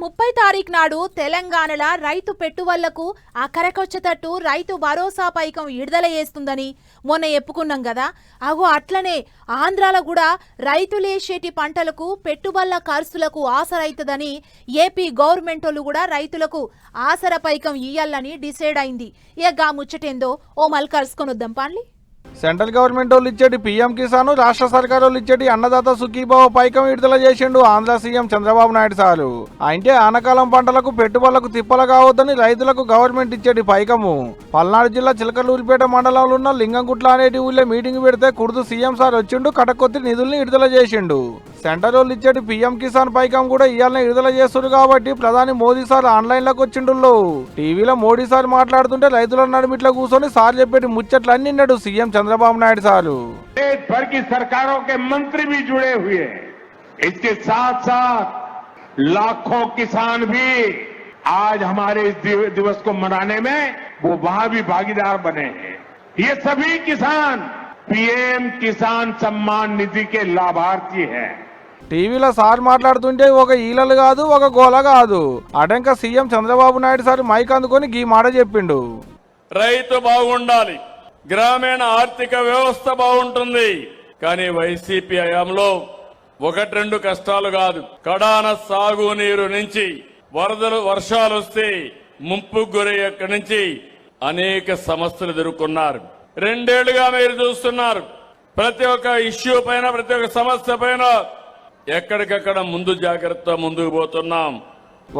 30 తారీఖు నాడు తెలంగాణల రైతు పెట్టుబడులకు అకరకొచ్చేటట్టు రైతు భరోసా పైకం విడుదల చేస్తుందని మొన్న చెప్పుకున్నాం కదా. అగో అట్లనే ఆంధ్రాలో కూడా రైతులేసేటి పంటలకు పెట్టుబడుల ఖర్చులకు ఆసరైతదని ఏపీ గవర్నమెంట్ వాళ్ళు కూడా రైతులకు ఆసర పైకం ఇయ్యాలని డిసైడ్ అయింది. ఇక ముచ్చటేందో ఓ మల్ కలుసుకొని వద్దాం పాండ్లి. సెంట్రల్ గవర్నమెంట్ వాళ్ళు ఇచ్చేటి పీఎం కిసాన్, రాష్ట్ర సర్కారు వాళ్ళు ఇచ్చేటి అన్నదాత సుఖీభావ పైకం విడుదల చేసిండు ఆంధ్ర సీఎం చంద్రబాబు నాయుడు సారు. అంటే ఆనకాలం పంటలకు పెట్టుబడులకు తిప్పలు కావద్దని రైతులకు గవర్నమెంట్ ఇచ్చేటి పైకము. పల్నాడు జిల్లా చిలకలూరిపేట మండలంలో ఉన్న లింగంగుట్ల అనేటి ఊళ్ళో మీటింగ్ పెడితే కుర్దు సీఎం సార్ వచ్చిండు, కటకొత్తి నిధుల్ని విడుదల చేసిండు. సెంటర్ వాళ్ళు ఇచ్చేటి పీఎం కిసాన్ పైకం కూడా ఇవాళ విడుదల చేస్తున్నారు కాబట్టి ప్రధాని మోదీ సార్ ఆన్లైన్ లోకి వచ్చిండు. టీవీలో మోడీ సార్ మాట్లాడుతుంటే రైతుల నడుమిట్లో కూర్చొని సార్ చెప్పేటి ముచ్చట్లన్నీ నిన్నాడు సీఎం चंद्रबाबू नायडू साहब। देश भर की सरकारों के मंत्री भी जुड़े हुए हैं। इसके साथ साथ लाखों किसान भी आज हमारे इस दिवस को मनाने में वो वहां भी भागीदार बने हैं। ये सभी किसान पीएम किसान सम्मान निधि के लाभार्थी हैं। టీవీలో సార్ మాట్లాడుతుంటే ఒక ఈలలు కాదు, ఒక గోల కాదు. అటంక CM Chandrababu Naidu sir mic అందుకొని ఈ మాట చెప్పిండు. రైతు బాగుండాలి, గ్రామీణ ఆర్థిక వ్యవస్థ బాగుంటుంది. కానీ వైసీపీ హయాంలో ఒకటి రెండు కష్టాలు కాదు, కడాన సాగునీరు నుంచి వరదలు వర్షాలు వస్తే ముంపు గురయ్యక్కడి నుంచి అనేక సమస్యలు ఎదుర్కొన్నారు. రెండేళ్లుగా మీరు చూస్తున్నారు, ప్రతి ఒక్క ఇష్యూ పైన, ప్రతి ఒక్క సమస్య పైన ఎక్కడికక్కడ ముందు జాగ్రత్త ముందుకు పోతున్నాం.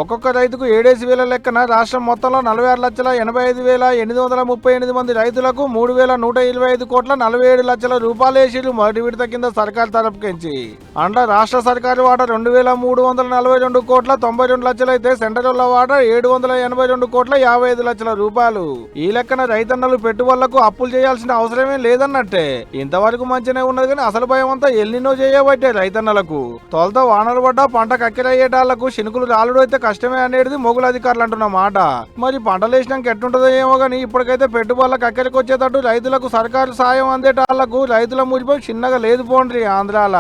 ఒక్కొక్క రైతుకు 7,000 లెక్కన రాష్ట్రం మొత్తంలో 46,85,838 మంది రైతులకు 3,125 కోట్ల 47 లక్షల రూపాయలు వేసిరు మొదటి విడత కింద సర్కారు తరపుకించి. అండ్ల రాష్ట్ర సర్కారు వాటా 2,342 కోట్ల 92 లక్షలు అయితే సెంట్రల్ వాటా 782 కోట్ల 55 లక్షల రూపాయలు. ఈ లెక్కన రైతన్నలు పెట్టుబడులకు అప్పులు చేయాల్సిన అవసరమే లేదన్నట్టే. ఇంతవరకు మంచినే ఉన్నది కానీ అసలు భయం అంతా ఎల్లినో చేయబట్టే రైతన్నలకు. తొలత వానలు పడ్డా పంట కక్కిరయ్యేటాళ్లకు శినుకులు రాలుడు అయితే కష్టమే అనేది మొగుల అధికారులు అంటున్న మాట. మరి పంటలు వేసినాక ఎట్టుంటదో ఏమో గానీ ఇప్పటికైతే పెట్టుబడులకు అక్కడికి వచ్చేటట్టు రైతులకు సర్కారు సాయం అందేటాళ్లకు రైతుల మురిపై చిన్నగా లేదు పోండ్రి ఆంధ్రాల.